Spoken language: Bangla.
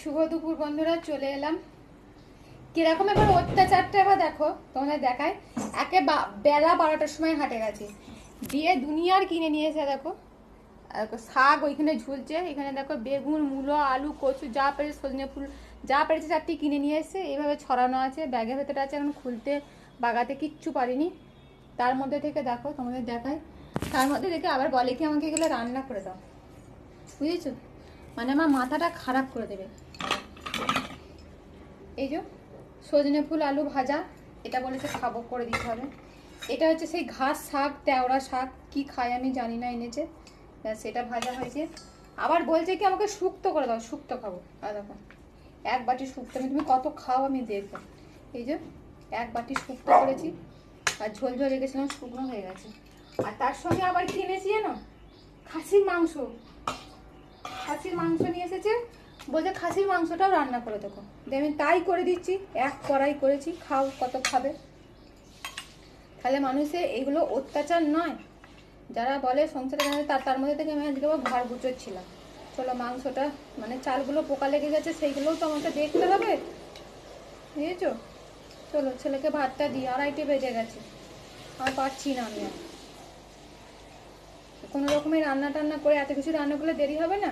শুভ দুপুর বন্ধুরা, চলে এলাম। কিরকম এবার অত্যাচারটা এবার দেখো, তোমাদের দেখায়। বেলা 12টার সময় হাটে গেছে, দিয়ে দুনিয়ার কিনে নিয়ে এসে দেখো শাক ওইখানে ঝুলছে, এখানে দেখো বেগুন, মূলো, আলু, কচু, যা পেরেছে, সজনে ফুল, যা পেরেছে চারটি কিনে নিয়ে এসে এইভাবে ছড়ানো আছে, ব্যাগের ভেতরে আছে। এখন খুলতে বাগাতে কিচ্ছু পারিনি। তার মধ্যে থেকে দেখো, তোমাদের দেখায়, তার মধ্যে দেখে আবার বলে কি আমাকে এগুলো রান্না করে দাও, বুঝেছো? মানে আমার মাথাটা খারাপ করে দেবে। এই যে সজনে ফুল আলু ভাজা, এটা বলেছে খাবো, করে দিতে হবে। এটা হচ্ছে সেই ঘাস শাক, তেওড়া শাক, কি খায় আমি জানি না, এনেছে, সেটা ভাজা হয়েছে। আবার বলছে কি আমাকে শুক্তো করে দাও, শুক্তো খাবো। আর দেখো এক বাটি শুক্তো, তুমি কত খাও আমি দেখবো। এই যে এক বাটি শুক্তো করেছি, আর ঝোল ঝোল রেখেছিলাম, শুকনো হয়ে গেছে। আর তার সঙ্গে আবার কি এনেছি জানো? খাসির মাংস। খাসির মাংস নিয়ে এসেছে, বলছে খাসির মাংসটাও রান্না করে দেবো। আমি তাই করে দিচ্ছি, এক কড়াই করেছি, খাও, কত খাবে। তাহলে মানুষে এগুলো অত্যাচার নয়? যারা বলে সংসারে তার মধ্যে থেকে আমি আজকে ঘর গুছোচ্ছিলাম। চলো মাংসটা, মানে চালগুলো পোকা লেগে গেছে, সেইগুলোও তো আমাকে দেখতে হবে, বুঝেছো? চলো ছেলেকে ভাতটা দিই, 2:30 বেজে গেছে, আর পারছি না আমি। কোনো রকমের রান্না টান্না করে এত কিছু রান্না করলে দেরি হবে না।